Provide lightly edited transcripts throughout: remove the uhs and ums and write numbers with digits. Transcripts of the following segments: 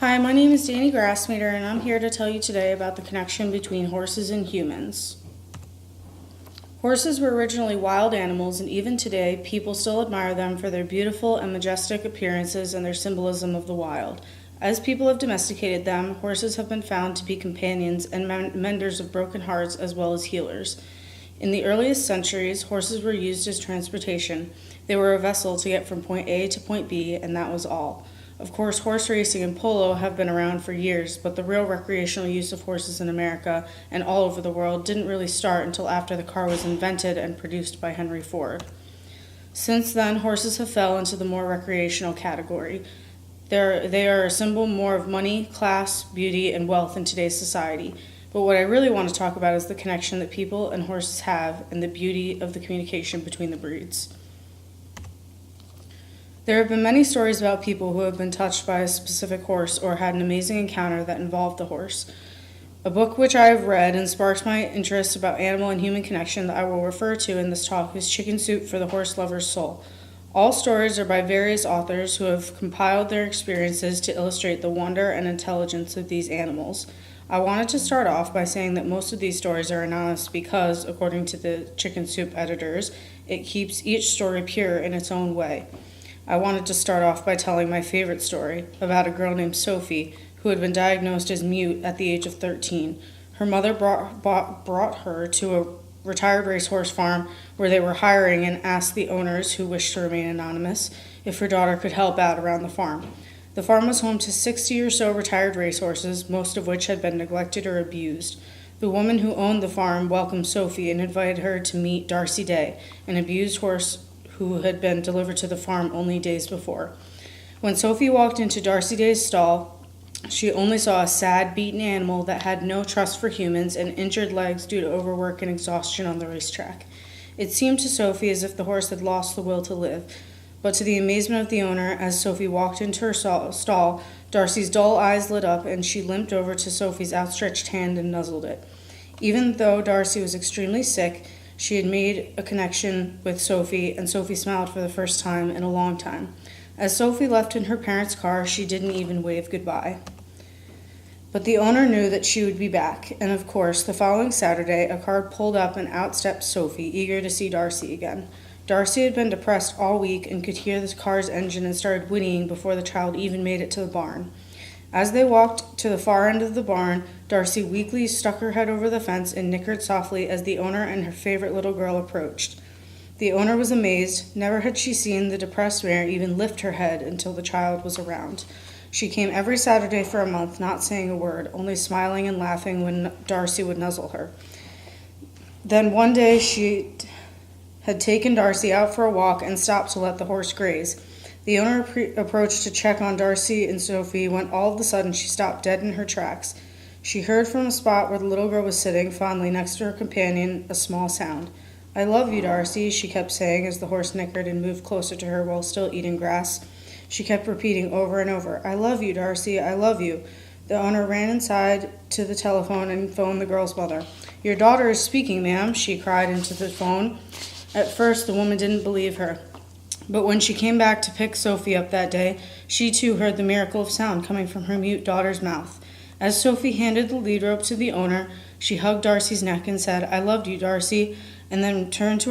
Hi, my name is Dani Grasmeder, and I'm here to tell you today about the connection between horses and humans. Horses were originally wild animals, and even today, people still admire them for their beautiful and majestic appearances and their symbolism of the wild. As people have domesticated them, horses have been found to be companions and menders of broken hearts as well as healers. In the earliest centuries, horses were used as transportation. They were a vessel to get from point A to point B, and that was all. Of course, horse racing and polo have been around for years, but the real recreational use of horses in America and all over the world didn't really start until after the car was invented and produced by Henry Ford. Since then, horses have fell into the more recreational category. They are a symbol more of money, class, beauty, and wealth in today's society. But what I really want to talk about is the connection that people and horses have and the beauty of the communication between the breeds. There have been many stories about people who have been touched by a specific horse or had an amazing encounter that involved the horse. A book which I have read and sparked my interest about animal and human connection that I will refer to in this talk is Chicken Soup for the Horse Lover's Soul. All stories are by various authors who have compiled their experiences to illustrate the wonder and intelligence of these animals. I wanted to start off by saying that most of these stories are anonymous because, according to the Chicken Soup editors, it keeps each story pure in its own way. I wanted to start off by telling my favorite story about a girl named Sophie who had been diagnosed as mute at the age of 13. Her mother brought her to a retired racehorse farm where they were hiring and asked the owners, who wished to remain anonymous, if her daughter could help out around the farm. The farm was home to 60 or so retired racehorses, most of which had been neglected or abused. The woman who owned the farm welcomed Sophie and invited her to meet Darcy Day, an abused horse who had been delivered to the farm only days before. When Sophie walked into Darcy Day's stall, she only saw a sad, beaten animal that had no trust for humans and injured legs due to overwork and exhaustion on the racetrack. It seemed to Sophie as if the horse had lost the will to live, but to the amazement of the owner, as Sophie walked into her stall, Darcy's dull eyes lit up and she limped over to Sophie's outstretched hand and nuzzled it. Even though Darcy was extremely sick, she had made a connection with Sophie, and Sophie smiled for the first time in a long time. As Sophie left in her parents' car, she didn't even wave goodbye. But the owner knew that she would be back, and of course, the following Saturday, a car pulled up and out stepped Sophie, eager to see Darcy again. Darcy had been depressed all week and could hear the car's engine and started whinnying before the child even made it to the barn. As they walked to the far end of the barn, Darcy weakly stuck her head over the fence and nickered softly as the owner and her favorite little girl approached. The owner was amazed. Never had she seen the depressed mare even lift her head until the child was around. She came every Saturday for a month, not saying a word, only smiling and laughing when Darcy would nuzzle her. Then one day she had taken Darcy out for a walk and stopped to let the horse graze. The owner approached to check on Darcy and Sophie when all of a sudden she stopped dead in her tracks. She heard from a spot where the little girl was sitting fondly next to her companion a small sound. "I love you, Darcy," she kept saying as the horse nickered and moved closer to her while still eating grass. She kept repeating over and over, "I love you, Darcy, I love you." The owner ran inside to the telephone and phoned the girl's mother. "Your daughter is speaking, ma'am," she cried into the phone. At first, the woman didn't believe her. But when she came back to pick Sophie up that day, she too heard the miracle of sound coming from her mute daughter's mouth. As Sophie handed the lead rope to the owner, she hugged Darcy's neck and said, "I loved you, Darcy," and then turned to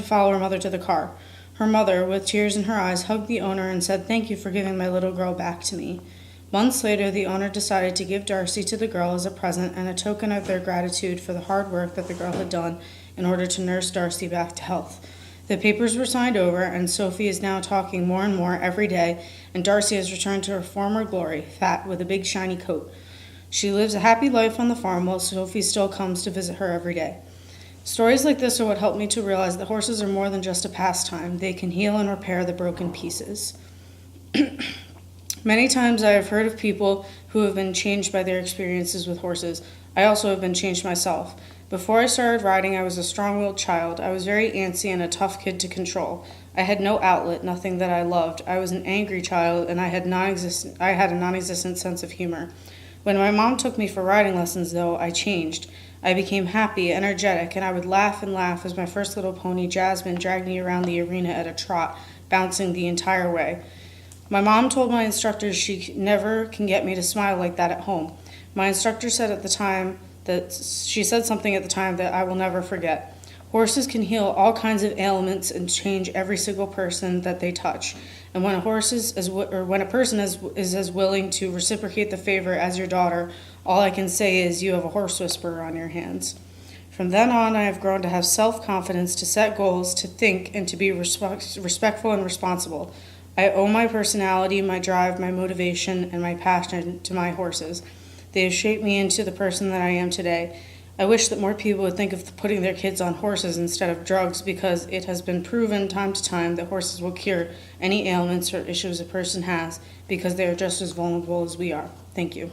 follow her mother to the car. Her mother, with tears in her eyes, hugged the owner and said, "Thank you for giving my little girl back to me." Months later, the owner decided to give Darcy to the girl as a present and a token of their gratitude for the hard work that the girl had done in order to nurse Darcy back to health. The papers were signed over, and Sophie is now talking more and more every day, and Darcy has returned to her former glory, fat with a big shiny coat. She lives a happy life on the farm while Sophie still comes to visit her every day. Stories like this are what helped me to realize that horses are more than just a pastime. They can heal and repair the broken pieces. Many times I have heard of people who have been changed by their experiences with horses. I also have been changed myself. Before I started riding, I was a strong-willed child. I was very antsy and a tough kid to control. I had no outlet, nothing that I loved. I was an angry child, and I had a non-existent sense of humor. When my mom took me for riding lessons, though, I changed. I became happy, energetic, and I would laugh and laugh as my first little pony, Jasmine, dragged me around the arena at a trot, bouncing the entire way. My mom told my instructor she never can get me to smile like that at home. My instructor said at the time that she said something at the time that I will never forget. Horses can heal all kinds of ailments and change every single person that they touch. And when a person is as willing to reciprocate the favor as your daughter, all I can say is you have a horse whisperer on your hands. From then on, I have grown to have self-confidence, to set goals, to think, and to be respectful and responsible. I owe my personality, my drive, my motivation, and my passion to my horses. They have shaped me into the person that I am today. I wish that more people would think of putting their kids on horses instead of drugs, because it has been proven time to time that horses will cure any ailments or issues a person has, because they are just as vulnerable as we are. Thank you.